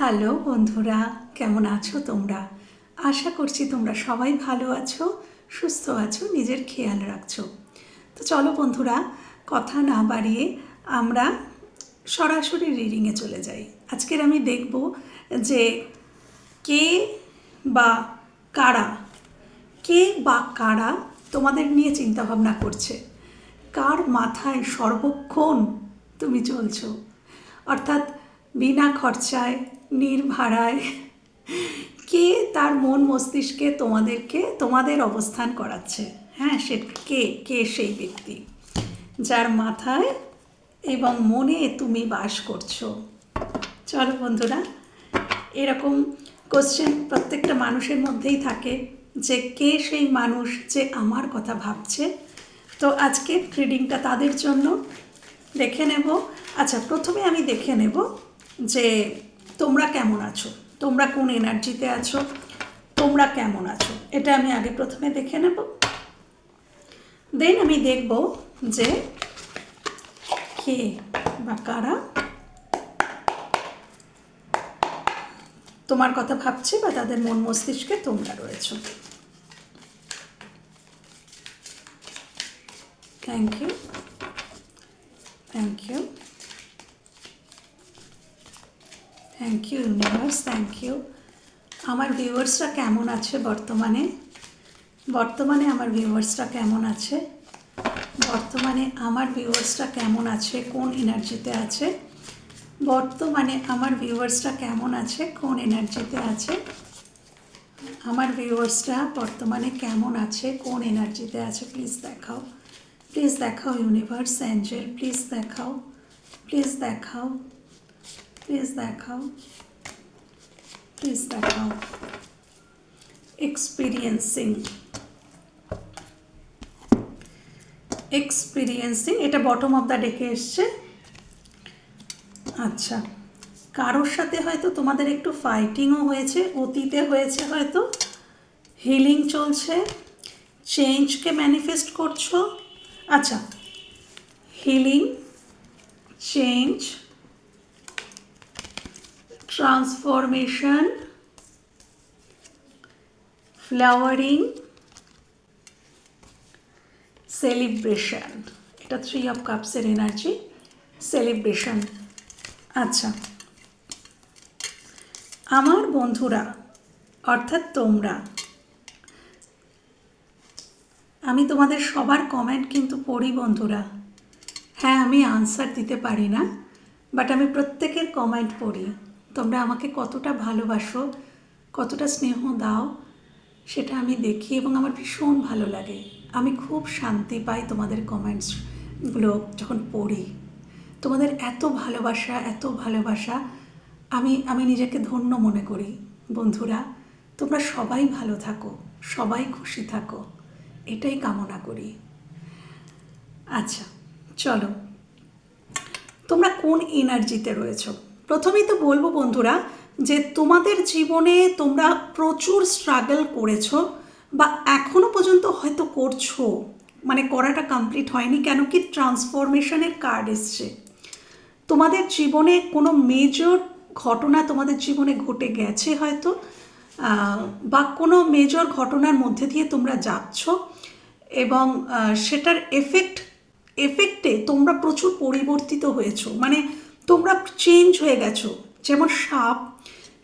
Hello বন্ধুরা, কেমন আছো তোমরা? আশা করছি তোমরা সবাই ভালো আছো, সুস্থ আছো, নিজের খেয়াল রাখছো। তো চলো বন্ধুরা, কথা না বাড়িয়ে আমরা সরাসরি রিডিংয়ে চলে যাই। আজকের আমি দেখব যে কে বা কারা কে বা কারা তোমাদের নিয়ে চিন্তাভাবনা করছে, কার মাথায় সর্বক্ষণ তুমি চলছো, অর্থাৎ বিনা খরচায় নির্ভাড়ায় কে তার মন মস্তিষ্কে তোমাদের অবস্থান করাচ্ছে। হ্যাঁ, সে কে কে সেই ব্যক্তি যার মাথায় এবং মনে তুমি বাস করছো। চলো বন্ধুরা, এরকম কোশ্চেন প্রত্যেকটা মানুষের মধ্যেই থাকে যে কে সেই মানুষ যে আমার কথা ভাবছে। তো আজকে রিডিংটা তাদের জন্য দেখে নেব। আচ্ছা, প্রথমে আমি দেখে নেব যে তোমরা কেমন আছো, তোমরা কোন এনার্জিতে আছো, তোমরা কেমন আছো, এটা আমি আগে প্রথমে দেখে নেব। দেন আমি দেখব যে কে বা কারা তোমার কথা ভাবছে বা তাদের মন মস্তিষ্কে তোমরা রয়েছো। Thank you, thank you, thank you universe, thank you. আমার ভিউয়ার্সরা কেমন আছে বর্তমানে আমার ভিউয়ার্সরা কেমন আছে, আমার ভিউয়ার্সরা কেমন আছে, কোন এনার্জিতে আছে, আমার ভিউয়ার্সরা কেমন আছে, কোন এনার্জিতে আছে, আমার ভিউয়ার্সরা বর্তমানে কেমন আছে, কোন এনার্জিতে আছে। প্লিজ দেখাও, প্লিজ দেখাও ইউনিভার্স, অ্যাঞ্জেল প্লিজ দেখাও, প্লিজ দেখাও, প্লিজ দেখাও, প্লিজ দেখাও। এক্সপিরিয়েন্সিং এটা বটম অফ দ্য ডেকে এসছে। আচ্ছা, কারোর সাথে হয়তো তোমাদের একটু ফাইটিংও হয়েছে, অতীতে হয়েছে, হয়তো হিলিং চলছে, চেঞ্জকে ম্যানিফেস্ট করছো। আচ্ছা, healing, change, transformation, flowering, celebration, এটা 3 অফ কাপসের এনার্জি, সেলিব্রেশন। আচ্ছা, আমার বন্ধুরা অর্থাৎ তোমরা, আমি তোমাদের সবার কমেন্ট কিন্তু পড়ি বন্ধুরা। হ্যাঁ, আমি আনসার দিতে পারি না, বাট আমি প্রত্যেকের কমেন্ট পড়ি। তোমরা আমাকে কতটা ভালোবাসো, কতটা স্নেহ দাও, সেটা আমি দেখি এবং আমার ভীষণ ভালো লাগে। আমি খুব শান্তি পাই তোমাদের কমেন্টসগুলো যখন পড়ি। তোমাদের এত ভালোবাসা, এত ভালোবাসা, আমি নিজেকে ধন্য মনে করি। বন্ধুরা, তোমরা সবাই ভালো থাকো, সবাই খুশি থাকো, এটাই কামনা করি। আচ্ছা চলো, তোমরা কোন এনার্জিতে রয়েছো। প্রথমেই তো বলবো বন্ধুরা যে তোমাদের জীবনে তোমরা প্রচুর স্ট্রাগল করেছো বা এখনো পর্যন্ত হয়তো করছো, মানে করাটা কমপ্লিট হয়নি। কেন কি ট্রান্সফরমেশনের কার্ড এসছে। তোমাদের জীবনে কোনো মেজর ঘটনা তোমাদের জীবনে ঘটে গেছে হয়তো, বা কোনো মেজর ঘটনার মধ্যে দিয়ে তোমরা যাচ্ছ এবং সেটার এফেক্টে তোমরা প্রচুর পরিবর্তিত হয়েছো, মানে তোমরা চেঞ্জ হয়ে গেছো। যেমন সাপ,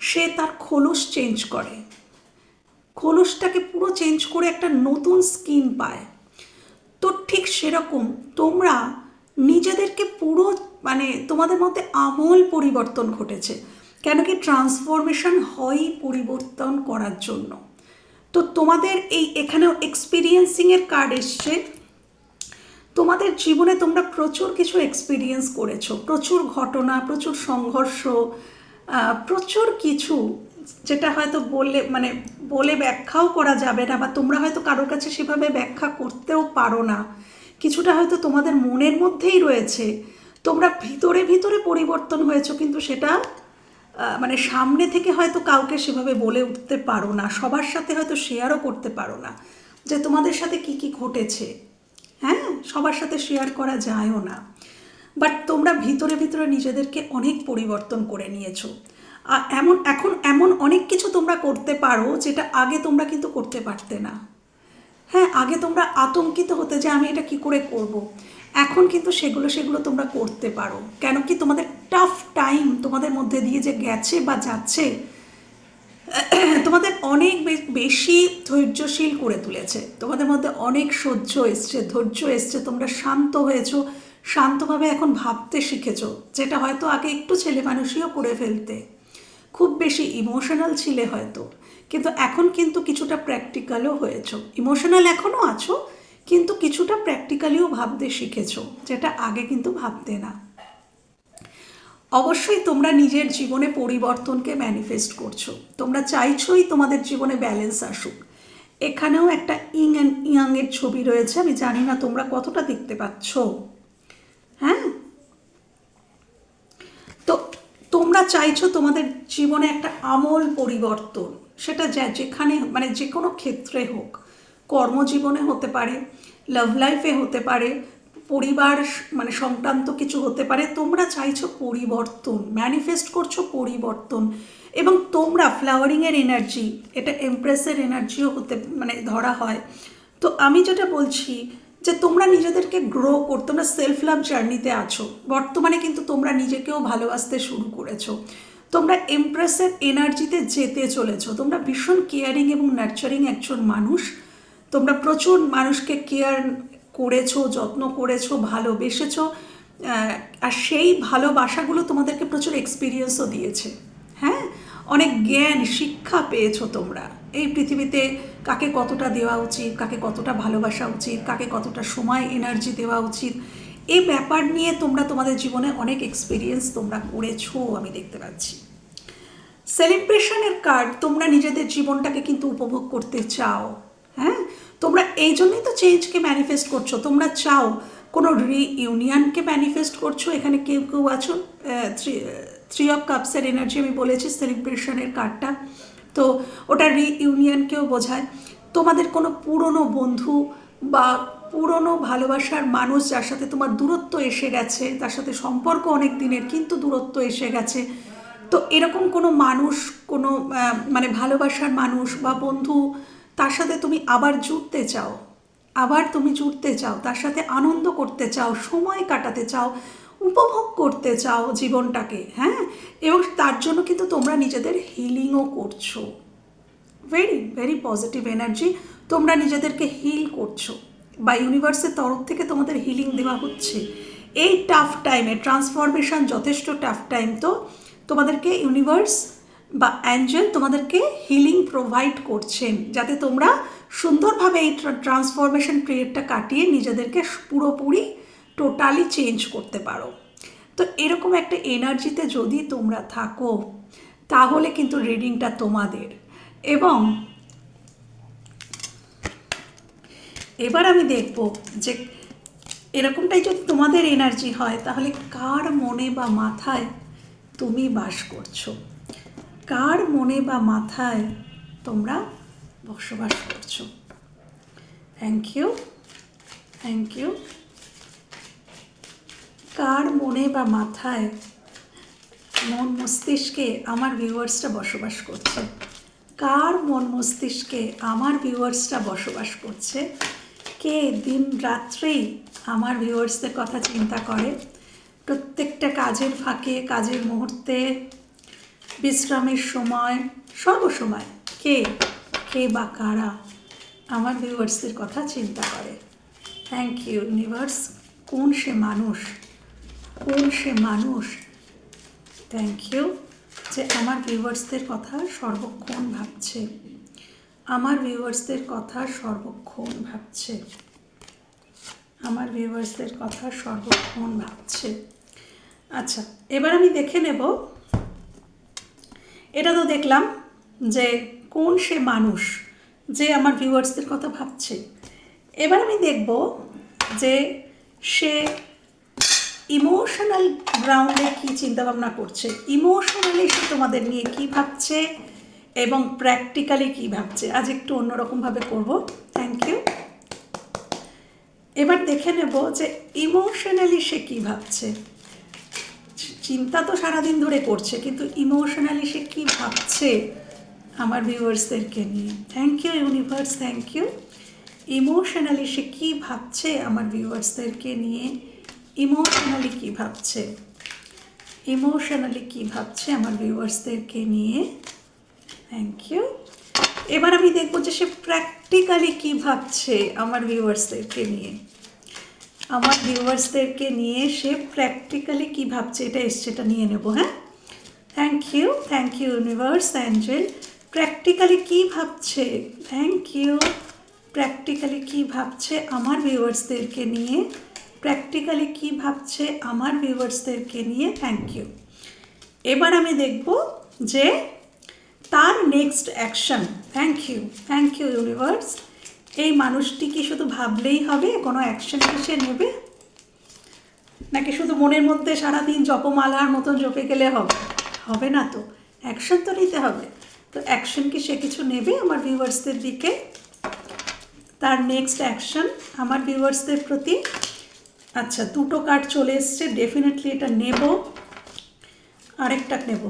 সে তার খোলস চেঞ্জ করে, খোলসটাকে পুরো চেঞ্জ করে একটা নতুন স্কিন পায়। তো ঠিক সেরকম তোমরা নিজেদেরকে পুরো, মানে তোমাদের মধ্যে আমূল পরিবর্তন ঘটেছে। কেন কি ট্রান্সফরমেশন হয়ই পরিবর্তন করার জন্য। তো তোমাদের এখানেও এক্সপিরিয়েন্সিংয়ের কার্ড এসছে। তোমাদের জীবনে তোমরা প্রচুর কিছু এক্সপিরিয়েন্স করেছো, প্রচুর ঘটনা, প্রচুর সংঘর্ষ, প্রচুর কিছু, যেটা হয়তো বলে ব্যাখ্যাও করা যাবে না, বা তোমরা হয়তো কারোর কাছে সেভাবে ব্যাখ্যা করতেও পারো না। কিছুটা হয়তো তোমাদের মনের মধ্যেই রয়েছে। তোমরা ভিতরে ভিতরে পরিবর্তন হয়েছো, কিন্তু সেটা মানে সামনে থেকে হয়তো কাউকে সেভাবে বলে উঠতে পারো না, সবার সাথে হয়তো শেয়ারও করতে পারো না যে তোমাদের সাথে কি কি ঘটেছে। হ্যাঁ, সবার সাথে শেয়ার করা যায়ও না, বাট তোমরা ভিতরে ভিতরে নিজেদেরকে অনেক পরিবর্তন করে নিয়েছো। এমন অনেক কিছু তোমরা করতে পারো যেটা আগে তোমরা কিন্তু করতে পারতে না। হ্যাঁ, আগে তোমরা আতঙ্কিত হতে যে আমি এটা কি করে করব। এখন কিন্তু সেগুলো তোমরা করতে পারো। কেন কি তোমাদের টাফ টাইম তোমাদের মধ্যে দিয়ে যে গেছে বা যাচ্ছে, তোমাদের অনেক বেশি ধৈর্যশীল করে তুলেছে। তোমাদের মধ্যে অনেক সহ্য এসছে, ধৈর্য এসছে, তোমরা শান্ত হয়েছো, শান্তভাবে এখন ভাবতে শিখেছো, যেটা হয়তো আগে একটু ছেলে মানুষইও করে ফেলতে। খুব বেশি ইমোশনাল ছিলে হয়তো, কিন্তু এখন কিন্তু কিছুটা প্র্যাকটিক্যালও হয়েছো। ইমোশনাল এখনও আছো, কিন্তু কিছুটা প্র্যাকটিক্যালিও ভাবতে শিখেছো, যেটা আগে কিন্তু ভাবতে না। অবশ্যই তোমরা নিজের জীবনে পরিবর্তনকে ম্যানিফেস্ট করছো, তোমরা চাইছোই তোমাদের জীবনে ব্যালেন্স আসুক। এখানেও একটা ইং অ্যান্ড ইয়াংয়ের ছবি রয়েছে, আমি জানি না তোমরা কতটা দেখতে পাচ্ছ। হ্যাঁ, তো তোমরা চাইছো তোমাদের জীবনে একটা আমূল পরিবর্তন, সেটা যেখানে মানে যে কোনো ক্ষেত্রে হোক, কর্মজীবনে হতে পারে, লাভ লাইফে হতে পারে, পরিবার মানে সংক্রান্ত কিছু হতে পারে। তোমরা চাইছো পরিবর্তন, ম্যানিফেস্ট করছো পরিবর্তন। এবং তোমরা ফ্লাওয়ারিংয়ের এনার্জি, এটা এমপ্রেসের এনার্জিও হতে মানে ধরা হয়। তো আমি যেটা বলছি যে তোমরা নিজেদেরকে গ্রো করতে, তোমরা সেলফ লাভ জার্নিতে আছো বর্তমানে, কিন্তু তোমরা নিজেকেও ভালোবাসতে শুরু করেছো। তোমরা এমপ্রেসের এনার্জিতে যেতে চলেছো। তোমরা ভীষণ কেয়ারিং এবং নার্চারিং একজন মানুষ। তোমরা প্রচুর মানুষকে কেয়ার করেছো, যত্ন করেছো, ভালোবেসেছো, আর সেই ভালোবাসাগুলো তোমাদেরকে প্রচুর এক্সপিরিয়েন্সও দিয়েছে। হ্যাঁ, অনেক জ্ঞান শিক্ষা পেয়েছো তোমরা এই পৃথিবীতে, কাকে কতটা দেওয়া উচিত, কাকে কতটা ভালোবাসা উচিত, কাকে কতটা সময় এনার্জি দেওয়া উচিত, এই ব্যাপার নিয়ে তোমরা তোমাদের জীবনে অনেক এক্সপিরিয়েন্স তোমরা করেছো, আমি দেখতে পাচ্ছি। সেলিব্রেশনের কার্ড, তোমরা নিজেদের জীবনটাকে কিন্তু উপভোগ করতে চাও। হ্যাঁ, তোমরা এই জন্যই তো চেঞ্জকে ম্যানিফেস্ট করছো। তোমরা চাও কোনো রিইউনিয়নকে ম্যানিফেস্ট করছো। এখানে কেউ কেউ আছো, থ্রি অফ কাপসের এনার্জি আমি বলেছি সেলিব্রেশনের কার্ডটা, তো ওটা রিইউনিয়নকেও বোঝায়। তোমাদের কোনো পুরনো বন্ধু বা পুরনো ভালোবাসার মানুষ যার সাথে তোমার দূরত্ব এসে গেছে, তার সাথে সম্পর্ক অনেক দিনের কিন্তু দূরত্ব এসে গেছে, তো এরকম কোনো মানুষ, কোনো মানে ভালোবাসার মানুষ বা বন্ধু, তার সাথে তুমি আবার জুড়তে চাও, তার সাথে আনন্দ করতে চাও, সময় কাটাতে চাও, উপভোগ করতে চাও জীবনটাকে। হ্যাঁ, এবং তার জন্য কিন্তু তোমরা নিজেদের হিলিংও করছো। Very very positive energy. তোমরা নিজেদেরকে হিল করছো বা ইউনিভার্সের তরফ থেকে তোমাদের হিলিং দেওয়া হচ্ছে। এই টাফ টাইমে ট্রান্সফরমেশন যথেষ্ট টাফ টাইম, তো তোমাদেরকে ইউনিভার্স বা অ্যাঞ্জেল তোমাদেরকে হিলিং প্রোভাইড করছেন, যাতে তোমরা সুন্দরভাবে এই ট্রান্সফরমেশন পিরিয়ডটা কাটিয়ে নিজেদেরকে পুরোপুরি টোটালি চেঞ্জ করতে পারো। তো এরকম একটা এনার্জিতে যদি তোমরা থাকো, তাহলে কিন্তু রিডিংটা তোমাদের। এবং এবার আমি দেখব যে এরকমটাই যদি তোমাদের এনার্জি হয়, তাহলে কার মনে বা মাথায় তুমি বাস করছো, কার মনে বা মাথায় তোমরা বসবাস করছো। Thank you, thank you. কার মনে বা মাথায়, মন মস্তিষ্কে আমার ভিউয়ার্সটা বসবাস করছে, কার মন মস্তিষ্কে আমার ভিউয়ার্সটা বসবাস করছে, কে দিন রাত্রেই আমার ভিউয়ার্সদের কথা চিন্তা করে, প্রত্যেকটা কাজের ফাঁকে, কাজের মুহূর্তে, বিশ্রামের সময়, সর্বসময় কে কে বা কারা আমার ভিউয়ার্সদের কথা চিন্তা করে। Thank you universe. কোন সে মানুষ, কোন সে মানুষ, থ্যাংক ইউ, যে আমার ভিউয়ার্সদের কথা সর্বক্ষণ ভাবছে, আমার ভিউয়ার্সদের কথা সর্বক্ষণ ভাবছে, আমার ভিউয়ার্সদের কথা সর্বক্ষণ ভাবছে। আচ্ছা, এবার আমি দেখে নেব, এটা তো দেখলাম যে কোন সে মানুষ যে আমার ভিউয়ার্সদের কথা ভাবছে। এবার আমি দেখব যে সে ইমোশনাল গ্রাউন্ডে কী চিন্তাভাবনা করছে, ইমোশনালি সে তোমাদের নিয়ে কী ভাবছে এবং প্র্যাকটিক্যালি কী ভাবছে। আজ একটু অন্যরকমভাবে করব। Thank you. এবার দেখে নেব যে ইমোশনালি সে কী ভাবছে, চিন্তা তো সারাদিন ধরে করছে, কিন্তু ইমোশনালি সে কী ভাবছে আমার ভিউয়ার্সদেরকে নিয়ে। Thank you universe, thank you. Emotionally সে কী ভাবছে আমার ভিউয়ার্সদেরকে নিয়ে, ইমোশনালি কী ভাবছে, ইমোশনালি কী ভাবছে আমার ভিউয়ার্সদেরকে নিয়ে। Thank you. এবার আমি দেখবো যে সে প্র্যাকটিক্যালি কী ভাবছে আমার ভিউয়ার্সদেরকে নিয়ে, আমার ভিউয়ার্সদেরকে নিয়ে সে প্র্যাকটিক্যালি কী ভাবছে। এটা এসছে, এটা নিয়ে নেব। হ্যাঁ, thank you universe, angel. Practically কী ভাবছে, থ্যাংক ইউ। প্র্যাকটিক্যালি কী ভাবছে আমার ভিউয়ার্সদেরকে নিয়ে, প্র্যাকটিক্যালি কী ভাবছে আমার ভিউয়ার্সদেরকে নিয়ে। Thank you. এবার আমি দেখব যে তার next action. Thank you universe. এই মানুষটি কি শুধু ভাবলেই হবে, কোনো অ্যাকশন কি সে নেবে, নাকি শুধু মনের মধ্যে সারাদিন জপমালার মতন জপে গেলে হবে? হবে না তো, অ্যাকশন তো নিতে হবে। তো অ্যাকশন কি সে কিছু নেবে আমার ভিউয়ার্সদের দিকে? তার নেক্সট অ্যাকশন আমার ভিউয়ার্সদের প্রতি। আচ্ছা, দুটো কার্ড চলে এসছে, ডেফিনেটলি এটা নেব, আরেকটা নেব।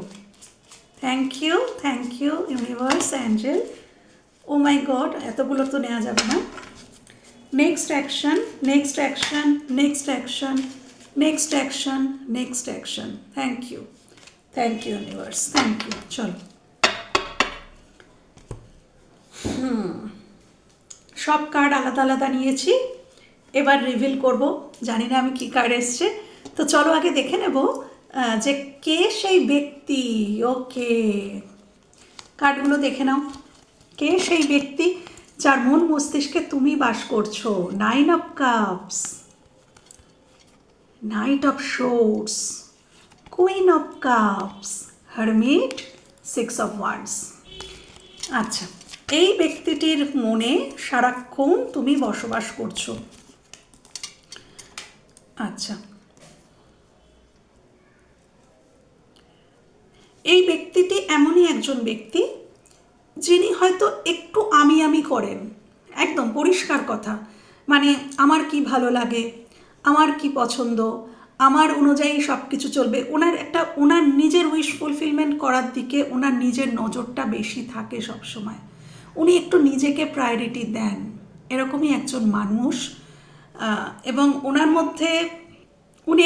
Thank you universe, angel. Oh my God, এতগুলো তো নেওয়া যাবে না। Next action, next action, next action, next action, next action. Thank you universe, thank you. চলো, সব কার্ড আলাদা আলাদা নিয়েছি, এবার রিভিল করব। জানি না আমি কী কার্ড এসছে, তো চলো আগে দেখে নেব যে কে সেই ব্যক্তি। ওকে, কার্ডগুলো দেখে নাও। কে সেই ব্যক্তি যার মন মস্তিষ্কে তুমি বাস করছো? 9 of cups, night of swords, queen of cups, hermit, 6 of wands. আচ্ছা, এই ব্যক্তিটির মনে সারাক্ষণ তুমি বসবাস করছো। আচ্ছা, এই ব্যক্তিটি এমনই একজন ব্যক্তি যিনি হয়তো একটু আমি করেন, একদম পরিষ্কার কথা। মানে আমার কি ভালো লাগে, আমার কি পছন্দ, আমার অনুযায়ী সব কিছু চলবে। ওনার নিজের উইশ ফুলফিলমেন্ট করার দিকে ওনার নিজের নজরটা বেশি থাকে সব সময়। উনি একটু নিজেকে প্রায়োরিটি দেন, এরকমই একজন মানুষ। এবং ওনার মধ্যে উনি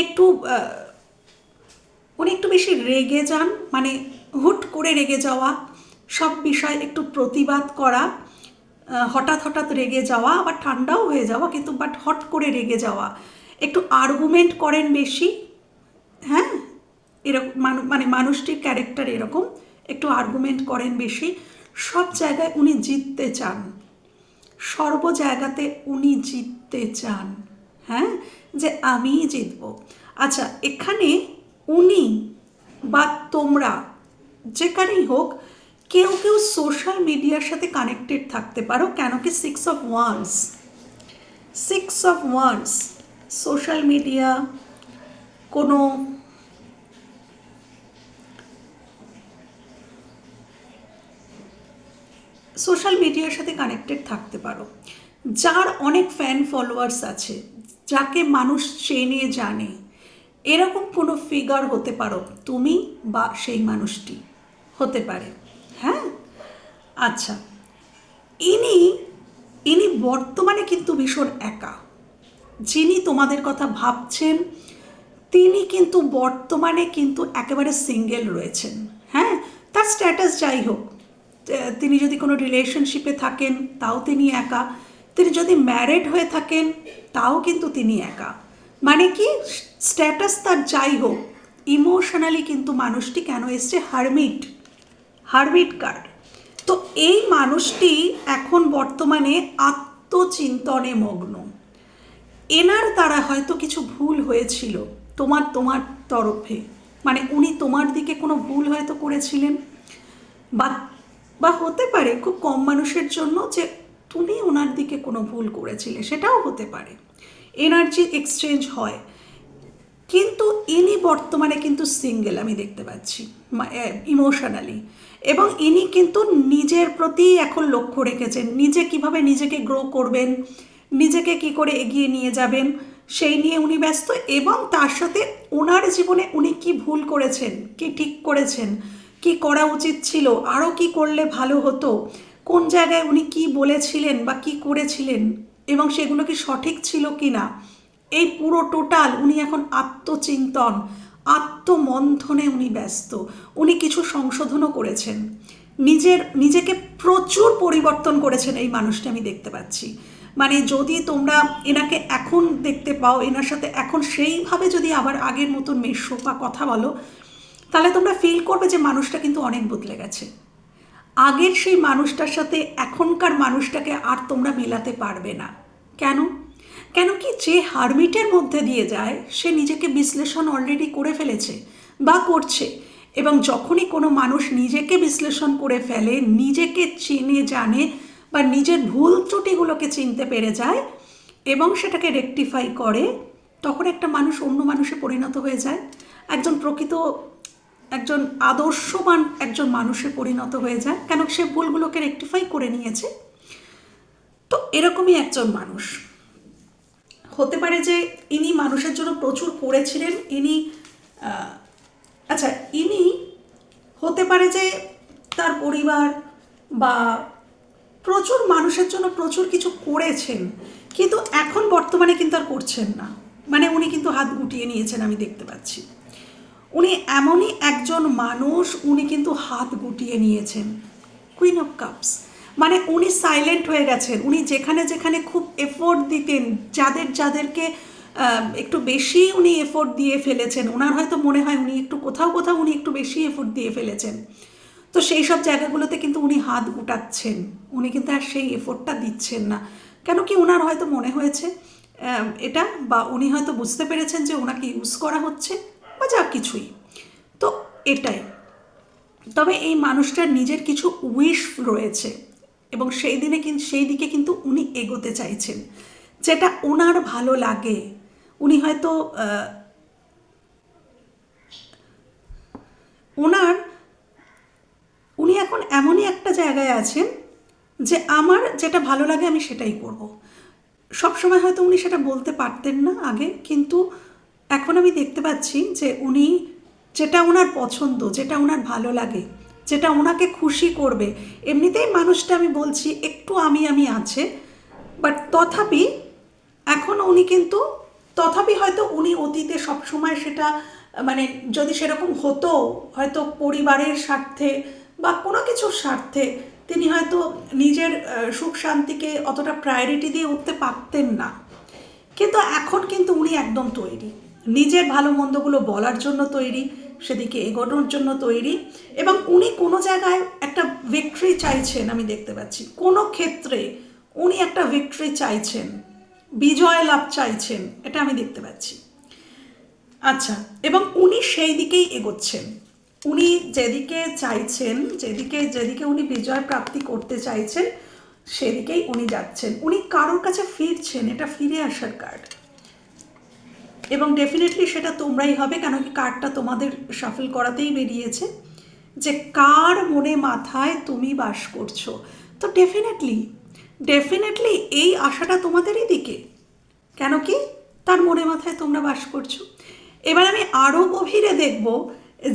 একটু বেশি রেগে যান, মানে হুট করে রেগে যাওয়া, সব বিষয় একটু প্রতিবাদ করা, হঠাৎ রেগে যাওয়া, আবার ঠান্ডাও হয়ে যাওয়া, কিন্তু বাট হট করে রেগে যাওয়া, একটু আর্গুমেন্ট করেন বেশি। হ্যাঁ, এরকম মানে মানুষটির ক্যারেক্টার এরকম, একটু আর্গুমেন্ট করেন বেশি। সব জায়গায় উনি জিততে চান, সর্ব জায়গাতে উনি জিততে চান। হ্যাঁ, যে আমিই জিতব। আচ্ছা, এখানে উনি বা তোমরা যেখানেই হোক, কেউ সোশ্যাল মিডিয়ার সাথে কানেক্টেড থাকতে পারো। কেন কি 6 অফ ওয়ান্ডস, সোশ্যাল মিডিয়া, কোনো সোশ্যাল মিডিয়ার সাথে কানেক্টেড থাকতে পারো, যার অনেক ফ্যান ফলোয়ার্স আছে, যাকে মানুষ চেনে জানে, এরকম কোনো ফিগার হতে পারো তুমি বা সেই মানুষটি হতে পারে। হ্যাঁ, আচ্ছা, ইনি বর্তমানে কিন্তু ভীষণ একা। যিনি তোমাদের কথা ভাবছেন তিনি কিন্তু বর্তমানে কিন্তু একেবারে সিঙ্গেল রয়েছেন। হ্যাঁ, তার স্ট্যাটাস যাই হোক, তিনি যদি কোনো রিলেশনশিপে থাকেন তাও তিনি একা, তিনি যদি ম্যারিড হয়ে থাকেন তাও কিন্তু তিনি একা। মানে কি, স্ট্যাটাস তার যাই হোক, ইমোশনালি কিন্তু মানুষটি কেন এসছে হারমিট কার্ড। তো এই মানুষটি এখন বর্তমানে আত্মচিন্তনে মগ্ন। এনার দ্বারা হয়তো কিছু ভুল হয়েছিল তোমার তরফে, মানে উনি তোমার দিকে কোনো ভুল হয়তো করেছিলেন, বা হতে পারে খুব কম মানুষের জন্য যে তুমি ওনার দিকে কোনো ভুল করেছিলে, সেটাও হতে পারে। এনার্জি এক্সচেঞ্জ হয়, কিন্তু ইনি বর্তমানে কিন্তু সিঙ্গেল আমি দেখতে পাচ্ছি ইমোশনালি। এবং ইনি কিন্তু নিজের প্রতি এখন লক্ষ্য রেখেছেন, নিজে কিভাবে নিজেকে গ্রো করবেন, নিজেকে কি করে এগিয়ে নিয়ে যাবেন, সেই নিয়ে উনি ব্যস্ত, এবং তার সাথে ওনার জীবনে উনি কি ভুল করেছেন, কি ঠিক করেছেন, কি করা উচিত ছিল, আরও কি করলে ভালো হতো, কোন জায়গায় উনি কি বলেছিলেন বা কি করেছিলেন এবং সেগুলো কি সঠিক ছিল কি না, এই পুরো টোটাল উনি এখন আত্মচিন্তন, আত্মমন্থনে উনি ব্যস্ত। উনি কিছু সংশোধনও করেছেন, নিজেকে প্রচুর পরিবর্তন করেছেন এই মানুষটা, আমি দেখতে পাচ্ছি। মানে যদি তোমরা এনাকে এখন দেখতে পাও, এনার সাথে এখন সেইভাবে যদি আবার আগের মতন মেশো বা কথা বলো, তাহলে তোমরা ফিল করবে যে মানুষটা কিন্তু অনেক বদলে গেছে। আগের সেই মানুষটার সাথে এখনকার মানুষটাকে আর তোমরা মেলাতে পারবে না। কেন? কেন কি, যে হারমিটের মধ্যে দিয়ে যায় সে নিজেকে বিশ্লেষণ অলরেডি করে ফেলেছে বা করছে, এবং যখনই কোনো মানুষ নিজেকে বিশ্লেষণ করে ফেলে, নিজেকে চিনে জানে বা নিজের ভুল ত্রুটিগুলোকে চিনতে পেরে যায় এবং সেটাকে রেকটিফাই করে, তখন একটা মানুষ অন্য মানুষে পরিণত হয়ে যায়, একজন আদর্শবান একজন মানুষে পরিণত হয়ে যায়। কেন? সে ভুলগুলোকে রেকটিফাই করে নিয়েছে। তো এরকমই একজন মানুষ হতে পারে যে ইনি মানুষের জন্য প্রচুর করেছিলেন, ইনি হতে পারে যে তার পরিবার বা প্রচুর মানুষের জন্য প্রচুর কিছু করেছেন, কিন্তু এখন বর্তমানে কিন্তু আর করছেন না। মানে উনি কিন্তু হাত গুটিয়ে নিয়েছেন, আমি দেখতে পাচ্ছি। উনি এমনই একজন মানুষ, উনি কিন্তু হাত গুটিয়ে নিয়েছেন। কুইন অফ কাপস, মানে উনি সাইলেন্ট হয়ে গেছেন। উনি যেখানে যেখানে খুব এফোর্ট দিতেন, যাদেরকে একটু বেশি উনি এফোর্ট দিয়ে ফেলেছেন, ওনার হয়তো মনে হয় উনি একটু কোথাও উনি একটু বেশি এফোর্ট দিয়ে ফেলেছেন, তো সেই সব জায়গাগুলোতে কিন্তু উনি হাত গুটাচ্ছেন। উনি কিন্তু আর সেই এফোর্টটা দিচ্ছেন না। কেন কি, ওনার হয়তো মনে হয়েছে এটা, বা উনি হয়তো বুঝতে পেরেছেন যে ওনাকে ইউজ করা হচ্ছে, বা যা কিছুই। তো এটাই। তবে এই মানুষটার নিজের কিছু উইশ রয়েছে, এবং সেই দিকে কিন্তু উনি এগোতে চাইছেন, যেটা ওনার ভালো লাগে। উনি হয়তো উনি এখন এমনই একটা জায়গায় আছেন যে আমার যেটা ভালো লাগে আমি সেটাই করব। সবসময় হয়তো উনি সেটা বলতে পারতেন না আগে, কিন্তু এখন আমি দেখতে পাচ্ছি যে উনি যেটা ওনার পছন্দ, যেটা ওনার ভালো লাগে, যেটা ওনাকে খুশি করবে, এমনিতেই মানুষটা আমি বলছি একটু আমি আছে, বাট তথাপি এখনও উনি কিন্তু, তথাপি হয়তো উনি অতীতে সবসময় সেটা, মানে যদি সেরকম হতো, হয়তো পরিবারের স্বার্থে বা কোনো কিছুর স্বার্থে তিনি হয়তো নিজের সুখ শান্তিকে অতটা প্রায়োরিটি দিয়ে উঠতে পারতেন না। কিন্তু এখন কিন্তু উনি একদম তৈরি, নিজের ভালো মন্দগুলো বলার জন্য তৈরি, সেদিকে এগোনোর জন্য তৈরি, এবং উনি কোনো জায়গায় একটা ভিক্টরি চাইছেন, আমি দেখতে পাচ্ছি কোনো ক্ষেত্রে উনি একটা ভিক্টরি চাইছেন, বিজয় লাভ চাইছেন, এটা আমি দেখতে পাচ্ছি। আচ্ছা, এবং উনি সেই দিকেই এগোচ্ছেন। উনি যেদিকে চাইছেন, যেদিকে উনি বিজয় প্রাপ্তি করতে চাইছেন, সেদিকেই উনি যাচ্ছেন। উনি কারোর কাছে ফিরছেন, এটা ফিরে আসার কার্ড, এবং ডেফিনেটলি সেটা তোমরাই হবে, কেন কি কার্ডটা তোমাদের শাফল করাতেই বেরিয়েছে যে কার মনে মাথায় তুমি বাস করছো। তো ডেফিনেটলি এই আশাটা তোমাদেরই দিকে, কেন কি তার মনে মাথায় তোমরা বাস করছো। এবার আমি আরও গভীরে দেখব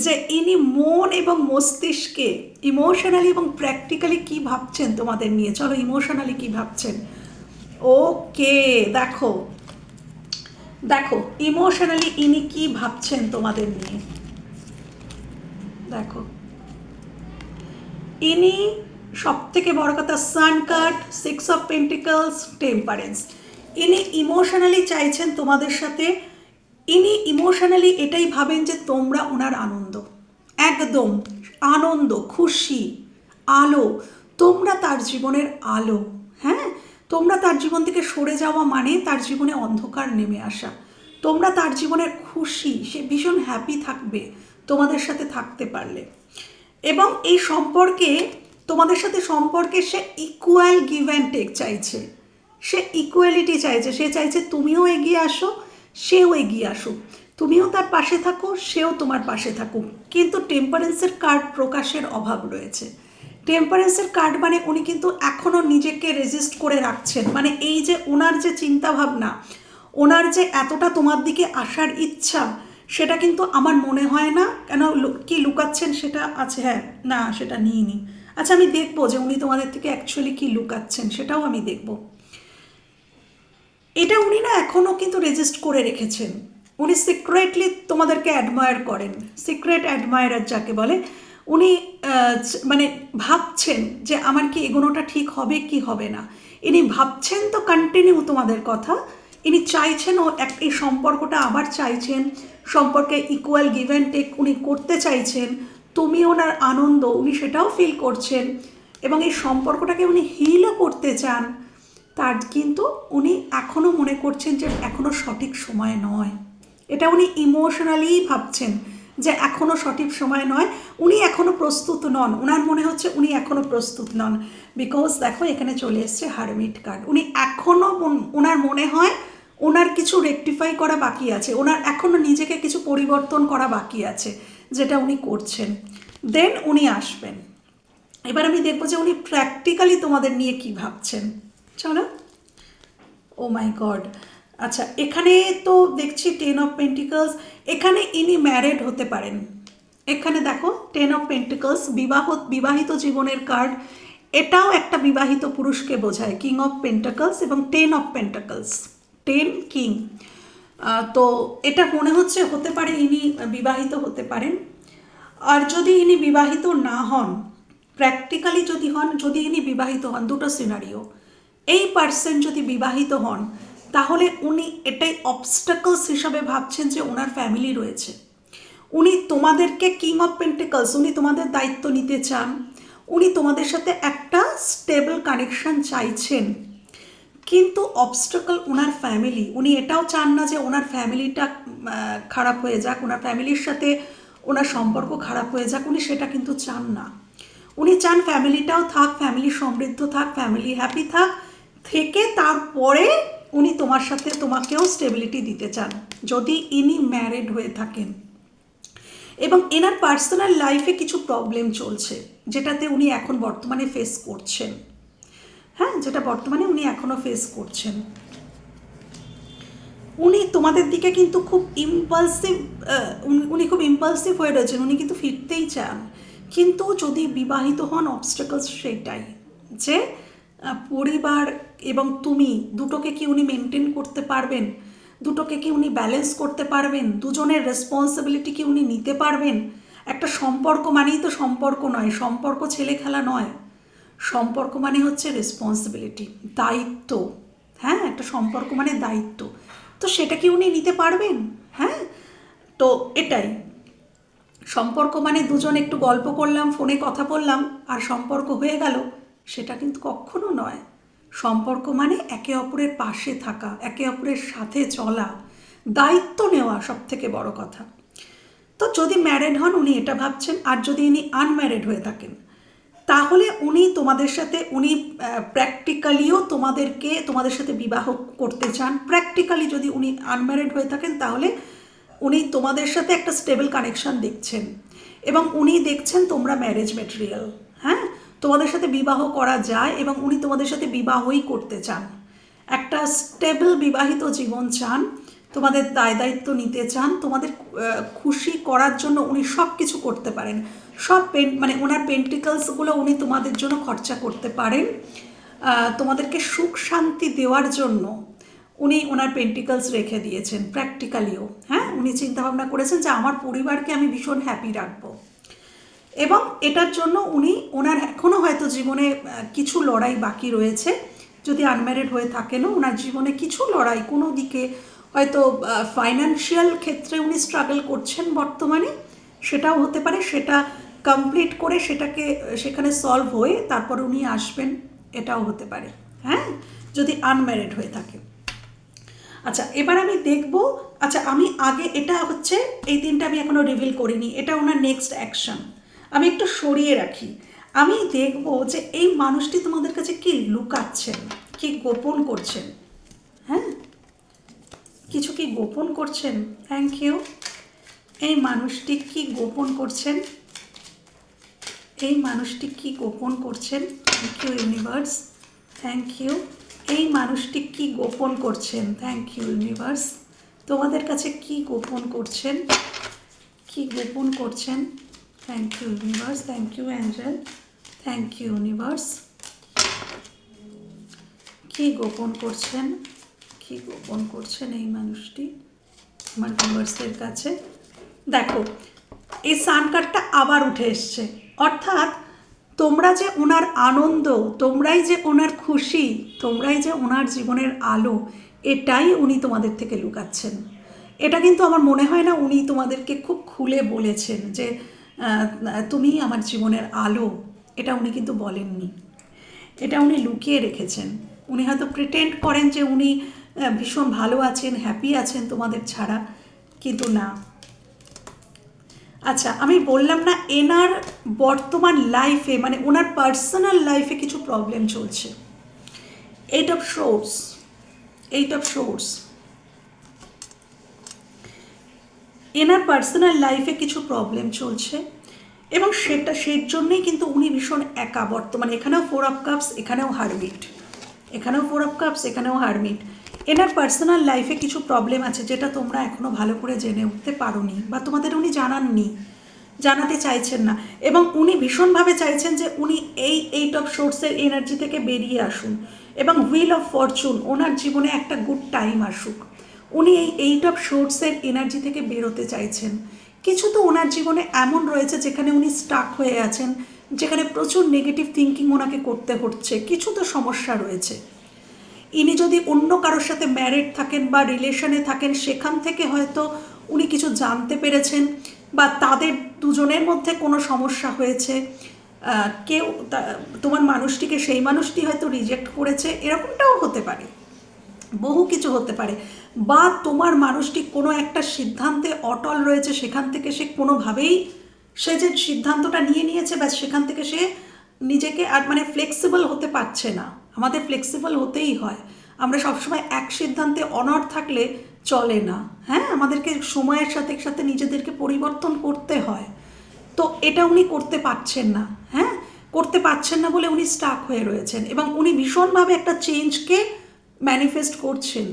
যে ইনি মন এবং মস্তিষ্কে ইমোশনালি এবং প্র্যাকটিক্যালি কি ভাবছেন তোমাদের নিয়ে। চলো ইমোশনালি কি ভাবছেন। ওকে, দেখো ইমোশনালি ইনি কি ভাবছেন তোমাদের নিয়ে। দেখো, ইনি সব থেকে বড় কথা, sun card, 6 of pentacles, temperance. ইনি ইমোশনালি চাইছেন তোমাদের সাথে, ইনি ইমোশনালি এটাই ভাবেন যে তোমরা ওনার আনন্দ, একদম আনন্দ, খুশি, আলো, তোমরা তার জীবনের আলো। হ্যাঁ, তোমরা তার জীবন থেকে সরে যাওয়া মানে তার জীবনে অন্ধকার নেমে আসা। তোমরা তার জীবনের খুশি, সে ভীষণ হ্যাপি থাকবে তোমাদের সাথে থাকতে পারলে, এবং এই সম্পর্কে, তোমাদের সাথে সম্পর্কে সে ইকুয়াল গিভ অ্যান্ড টেক চাইছে, সে ইকুয়ালিটি চাইছে, সে চাইছে তুমিও এগিয়ে আসো, সেও এগিয়ে আসুক, তুমিও তার পাশে থাকো, সেও তোমার পাশে থাকুক। কিন্তু টেম্পারেন্সের কার্ড প্রকাশের অভাব রয়েছে। টেম্পারেন্সের কার্ড মানে উনি কিন্তু এখনও নিজেকে রেজিস্ট করে রাখছেন, মানে এই যে ওনার যে চিন্তাভাবনা, ওনার যে এতটা তোমার দিকে আসার ইচ্ছা সেটা কিন্তু আমার মনে হয় না। কেন কি লুকাচ্ছেন সেটা আছে, হ্যাঁ না সেটা নিইনি। আচ্ছা আমি দেখবো যে উনি তোমাদের থেকে অ্যাকচুয়ালি কি লুকাচ্ছেন, সেটাও আমি দেখব। এটা উনি না এখনও কিন্তু রেজিস্ট করে রেখেছেন। উনি সিক্রেটলি তোমাদেরকে অ্যাডমায়ার করেন, সিক্রেট অ্যাডমায়ারার যাকে বলে। উনি মানে ভাবছেন যে আমার কি এগোনোটা ঠিক হবে কি হবে না। ইনি ভাবছেন তো কন্টিনিউ তোমাদের কথা। ইনি চাইছেন ও এই সম্পর্কটা আবার চাইছেন, সম্পর্কে ইকুয়াল গিভ অ্যান্ড টেক উনি করতে চাইছেন। তুমি ওনার আনন্দ উনি সেটাও ফিল করছেন, এবং এই সম্পর্কটাকে উনি হিলও করতে চান। তার কিন্তু উনি এখনও মনে করছেন যে এখনও সঠিক সময় নয়। এটা উনি ইমোশনালি ভাবছেন যে এখনও সঠিক সময় নয়, উনি এখনও প্রস্তুত নন। ওনার মনে হচ্ছে উনি এখনও প্রস্তুত নন, বিকজ দেখো এখানে চলে এসছে হারমিট কার্ড। উনি এখনও ওনার মনে হয় ওনার কিছু রেকটিফাই করা বাকি আছে, ওনার এখনও নিজেকে কিছু পরিবর্তন করা বাকি আছে, যেটা উনি করছেন। দেন উনি আসবেন। এবার আমি দেখবো যে উনি প্র্যাকটিক্যালি তোমাদের নিয়ে কি ভাবছেন। চলো। ও মাই গড। আচ্ছা এখানে তো দেখছি 10 অফ পেন্টিকলস। এখানে ইনি ম্যারেড হতে পারেন। এখানে দেখো 10 অফ পেন্টিকলস, বিবাহিত জীবনের কার্ড। এটাও একটা বিবাহিত পুরুষকে বোঝায়, কিং অফ পেন্টাকলস এবং 10 অফ পেন্টাকলস, 10 কিং। তো এটা মনে হচ্ছে হতে পারে ইনি বিবাহিত হতে পারেন। আর যদি ইনি বিবাহিত না হন, প্র্যাকটিক্যালি যদি হন, যদি ইনি বিবাহিত হন, দুটো সিনারিও, এই পার্সন যদি বিবাহিত হন তাহলে উনি এটাই অবস্টাকলস হিসাবে ভাবছেন যে ওনার ফ্যামিলি রয়েছে। উনি তোমাদেরকে কিং অফ পেন্টিকলস, উনি তোমাদের দায়িত্ব নিতে চান, উনি তোমাদের সাথে একটা স্টেবল কানেকশন চাইছেন। কিন্তু অবস্টাকল ওনার ফ্যামিলি, উনি এটাও চান না যে ওনার ফ্যামিলিটা খারাপ হয়ে যাক, ওনার ফ্যামিলির সাথে ওনার সম্পর্ক খারাপ হয়ে যাক, উনি সেটা কিন্তু চান না। উনি চান ফ্যামিলিটাও থাক, ফ্যামিলি সমৃদ্ধ থাক, ফ্যামিলি হ্যাপি থাক, থেকে তারপরে উনি তোমার সাথে তোমাকেও স্টেবিলিটি দিতে চান, যদি ইনি ম্যারিড হয়ে থাকেন। এবং এনার পার্সোনাল লাইফে কিছু প্রবলেম চলছে, যেটাতে উনি এখন বর্তমানে ফেস করছেন। হ্যাঁ, যেটা বর্তমানে উনি এখনও ফেস করছেন। উনি তোমাদের দিকে কিন্তু খুব ইম্পালসিভ, উনি খুব ইম্পালসিভ হয়ে রয়েছেন, উনি কিন্তু ফিরতেই চান। কিন্তু যদি বিবাহিত হন, অবস্টাকলস সেটাই যে পরিবার এবং তুমি দুটোকে কি উনি মেনটেন করতে পারবেন, দুটোকে কি উনি ব্যালেন্স করতে পারবেন, দুজনের রেসপন্সিবিলিটি কি উনি নিতে পারবেন। একটা সম্পর্ক মানেই তো সম্পর্ক নয়, সম্পর্ক ছেলে খেলা নয়, সম্পর্ক মানে হচ্ছে রেসপন্সিবিলিটি, দায়িত্ব। হ্যাঁ, একটা সম্পর্ক মানে দায়িত্ব, তো সেটা কি উনি নিতে পারবেন? হ্যাঁ, তো এটাই সম্পর্ক মানে দুজন একটু গল্প করলাম, ফোনে কথা বললাম আর সম্পর্ক হয়ে গেল, সেটা কিন্তু কখনো নয়। সম্পর্ক মানে একে অপরের পাশে থাকা, একে অপরের সাথে চলা, দায়িত্ব নেওয়া, সব থেকে বড় কথা। তো যদি ম্যারিড হন উনি এটা ভাবছেন, আর যদি ইনি আনম্যারিড হয়ে থাকেন তাহলে উনি তোমাদের সাথে, উনি প্র্যাকটিক্যালিও তোমাদের সাথে বিবাহ করতে চান। প্র্যাকটিক্যালি যদি উনি আনম্যারিড হয়ে থাকেন তাহলে উনি তোমাদের সাথে একটা স্টেবল কানেকশন দেখছেন, এবং উনি দেখছেন তোমরা ম্যারেজ ম্যাটেরিয়াল। হ্যাঁ, তোমাদের সাথে বিবাহ করা যায়, এবং উনি তোমাদের সাথে বিবাহই করতে চান, একটা স্টেবল বিবাহিত জীবন চান, তোমাদের দায় দায়িত্ব নিতে চান, তোমাদের খুশি করার জন্য উনি সব কিছু করতে পারেন। সব মানে ওনার পেন্টিকলসগুলো উনি তোমাদের জন্য খরচা করতে পারেন, তোমাদেরকে সুখ শান্তি দেওয়ার জন্য উনি ওনার পেন্টিকলস রেখে দিয়েছেন প্র্যাকটিক্যালিও। হ্যাঁ, উনি চিন্তাভাবনা করেছেন যে আমার পরিবারকে আমি ভীষণ হ্যাপি রাখবো, এবং এটার জন্য উনি ওনার এখনও হয়তো জীবনে কিছু লড়াই বাকি রয়েছে। যদি আনম্যারিড হয়ে থাকেনও ওনার জীবনে কিছু লড়াই, কোনো দিকে হয়তো ফাইন্যান্সিয়াল ক্ষেত্রে উনি স্ট্রাগল করছেন বর্তমানে, সেটাও হতে পারে। সেটা কমপ্লিট করে সেখানে সলভ হয়ে তারপর উনি আসবেন, এটাও হতে পারে। হ্যাঁ, যদি আনম্যারিড হয়ে থাকে। আচ্ছা এবার আমি দেখব, আচ্ছা আমি আগে, এটা হচ্ছে এই তিনটা আমি এখনও রিভিল করিনি, এটা ওনার নেক্সট অ্যাকশন। আমি একটু সরিয়ে রাখি, আমি দেখব যে এই মানুষটি তোমাদের কাছে কি লুকাচ্ছেন, কি গোপন করছেন। হ্যাঁ, কিছু কি গোপন করছেন। Thank you. এই মানুষটি কি গোপন করছেন, এই মানুষটি কি গোপন করছেন। Thank you universe, thank you. এই মানুষটি কি গোপন করছেন? Thank you universe. তোমাদের কাছে কি গোপন করছেন, কি গোপন করছেন? Thank you universe, thank you angel, thank you universe. কি গোপন করছেন, কি গোপন করছেন এই মানুষটি আমার ভিউয়ার্সদের কাছে? দেখো, এই সান কার্ডটা আবার উঠে এসছে, অর্থাৎ তোমরা যে ওনার আনন্দ, তোমরাই যে ওনার খুশি, তোমরাই যে ওনার জীবনের আলো, এটাই উনি তোমাদের থেকে লুকাচ্ছেন। এটা কিন্তু আমার মনে হয় না উনি তোমাদেরকে খুব খুলে বলেছেন যে তুমি আমার জীবনের আলো, এটা উনি কিন্তু বলেননি, এটা উনি লুকিয়ে রেখেছেন। উনি হয়তো প্রিটেন্ড করেন যে উনি ভীষণ ভালো আছেন, হ্যাপি আছেন তোমাদের ছাড়া, কিন্তু না। আচ্ছা, আমি বললাম না এনার বর্তমান লাইফে, মানে ওনার পার্সোনাল লাইফে কিছু প্রবলেম চলছে। Eight of swords, eight of swords, এনার পার্সোনাল লাইফে কিছু প্রবলেম চলছে এবং সেই জন্যই কিন্তু উনি ভীষণ একা বর্তমানে। এখানেও 4 অফ কাপস, এখানেও হারমিট, এখানেও 4 অফ কাপস, এখানেও হারমিট। এনার পার্সোনাল লাইফে কিছু প্রবলেম আছে যেটা তোমরা এখনও ভালো করে জেনে উঠতে পারোনি বা তোমাদের উনি জানাননি, জানাতে চাইছেন না। এবং উনি ভীষণভাবে চাইছেন যে উনি এই 8 অফ সোর্সের এনার্জি থেকে বেরিয়ে আসুন এবং হুইল অফ ফরচুন, ওনার জীবনে একটা গুড টাইম আসুক। উনি এই 8 অফ সোর্সের এনার্জি থেকে বেরোতে চাইছেন। কিছু তো ওনার জীবনে এমন রয়েছে যেখানে উনি স্টাক হয়ে আছেন, যেখানে প্রচুর নেগেটিভ থিঙ্কিং ওনাকে করতে হচ্ছে, কিছু তো সমস্যা রয়েছে। ইনি যদি অন্য কারোর সাথে ম্যারিড থাকেন বা রিলেশনে থাকেন, সেখান থেকে হয়তো উনি কিছু জানতে পেরেছেন বা তাদের দুজনের মধ্যে কোনো সমস্যা হয়েছে, কেউ তোমার মানুষটিকে, সেই মানুষটি হয়তো রিজেক্ট করেছে, এরকমটাও হতে পারে, বহু কিছু হতে পারে। বা তোমার মানুষটি কোনো একটা সিদ্ধান্তে অটল রয়েছে, সেখান থেকে সে কোনোভাবেই, সে যে সিদ্ধান্তটা নিয়েছে ব্যাস সেখান থেকে সে নিজেকে আর মানে ফ্লেক্সিবল হতে পারছে না। আমাদের ফ্লেক্সিবল হতেই হয়, আমরা সবসময় এক সিদ্ধান্তে অনড় থাকলে চলে না। হ্যাঁ, আমাদেরকে সময়ের সাথে সাথে নিজেদেরকে পরিবর্তন করতে হয়। তো এটা উনি করতে পারছেন না, হ্যাঁ, করতে পারছেন না বলে উনি স্টাক হয়ে রয়েছেন এবং উনি ভীষণভাবে একটা চেঞ্জকে ম্যানিফেস্ট করছেন,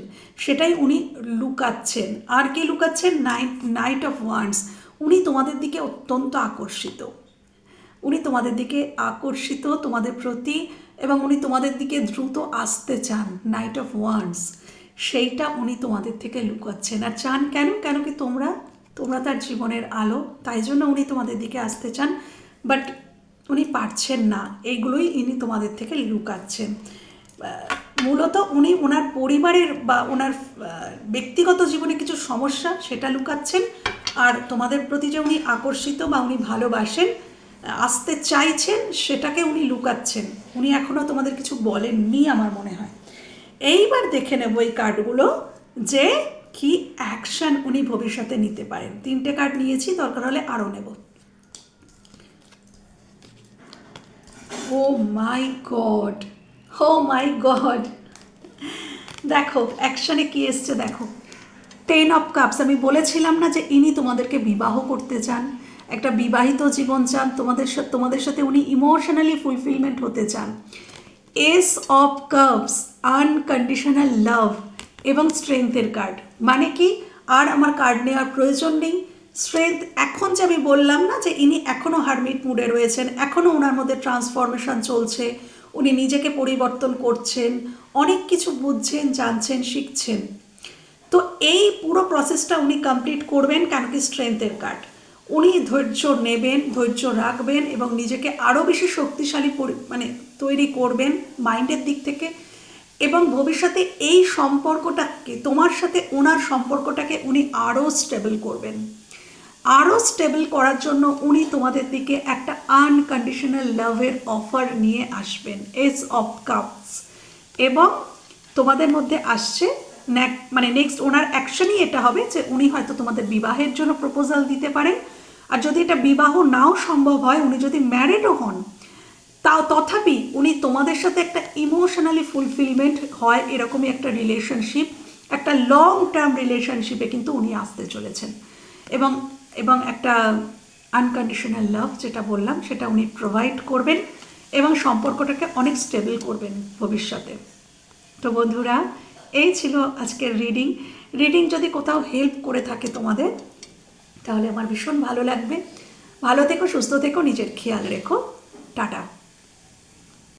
সেটাই উনি লুকাচ্ছেন। আর কি লুকাচ্ছেন? Night of wands. উনি তোমাদের দিকে অত্যন্ত আকর্ষিত, উনি তোমাদের দিকে আকর্ষিত, তোমাদের প্রতি, এবং উনি তোমাদের দিকে দ্রুত আসতে চান। নাইট অফ ওয়ান্ডস, সেইটা উনি তোমাদের থেকে লুকাচ্ছেন। আর চান কেন? কেন কি তোমরা তার জীবনের আলো, তাই জন্য উনি তোমাদের দিকে আসতে চান, বাট উনি পারছেন না। এইগুলোই ইনি তোমাদের থেকে লুকাচ্ছেন। মূলত উনি ওনার পরিবারের বা ওনার ব্যক্তিগত জীবনে কিছু সমস্যা, সেটা লুকাচ্ছেন। আর তোমাদের প্রতি যে উনি আকর্ষিত বা উনি ভালোবাসেন, আসতে চাইছেন, সেটাকে উনি লুকাচ্ছেন। উনি এখনও তোমাদের কিছু বলেননি আমার মনে হয়। এইবার দেখে নেব এই কার্ডগুলো যে কি অ্যাকশন উনি ভবিষ্যতে নিতে পারেন। 3টে কার্ড নিয়েছি, দরকার হলে আরও নেব। ও my god, O my god, দেখো অ্যাকশনে কি এসছে, দেখো 10 অফ কাপস। আমি বলেছিলাম না যে ইনি তোমাদেরকে বিবাহ করতে চান, একটা বিবাহিত জীবন চান, তোমাদের সাথে উনি ইমোশনালি ফুলফিলমেন্ট হতে চান। S of cups, unconditional love এবং স্ট্রেংথের কার্ড। মানে কি, আর আমার কার্ড নেওয়ার প্রয়োজন নেই। স্ট্রেংথ, এখন যে আমি বললাম না যে ইনি এখনও হারমিট মুডে রয়েছেন, এখনও ওনার মধ্যে ট্রান্সফরমেশন চলছে, উনি নিজেকে পরিবর্তন করছেন, অনেক কিছু বুঝছেন, জানছেন, শিখছেন। তো এই পুরো প্রসেসটা উনি কমপ্লিট করবেন, কেন কি স্ট্রেংথের কার্ড। উনি ধৈর্য নেবেন, ধৈর্য রাখবেন এবং নিজেকে আরও বেশি শক্তিশালী মানে তৈরি করবেন মাইন্ডের দিক থেকে। এবং ভবিষ্যতে এই সম্পর্কটাকে, তোমার সাথে ওনার সম্পর্কটাকে উনি আরও স্টেবল করবেন। আরও স্টেবল করার জন্য উনি তোমাদের দিকে একটা আনকন্ডিশনাল লাভের অফার নিয়ে আসবেন, এস অফ কাপস। এবং তোমাদের মধ্যে আসছে মানে নেক্সট ওনার অ্যাকশনই এটা হবে যে উনি হয়তো তোমাদের বিবাহের জন্য প্রপোজাল দিতে পারেন। আর যদি এটা বিবাহ নাও সম্ভব হয়, উনি যদি ম্যারিডও হন, তাও তথাপি উনি তোমাদের সাথে একটা ইমোশনালি ফুলফিলমেন্ট হয় এরকমই একটা রিলেশনশিপ, একটা লং টার্ম রিলেশনশিপে কিন্তু উনি আসতে চলেছেন। এবং একটা আনকন্ডিশনাল লাভ যেটা বললাম, সেটা উনি প্রোভাইড করবেন এবং সম্পর্কটাকে অনেক স্টেবল করবেন ভবিষ্যতে। তো বন্ধুরা, এই ছিল আজকের রিডিং যদি কোথাও হেল্প করে থাকে তোমাদের, তাহলে আমার ভীষণ ভালো লাগবে। ভালো থেকো, সুস্থ থেকো, নিজের খেয়াল রেখো। টাটা।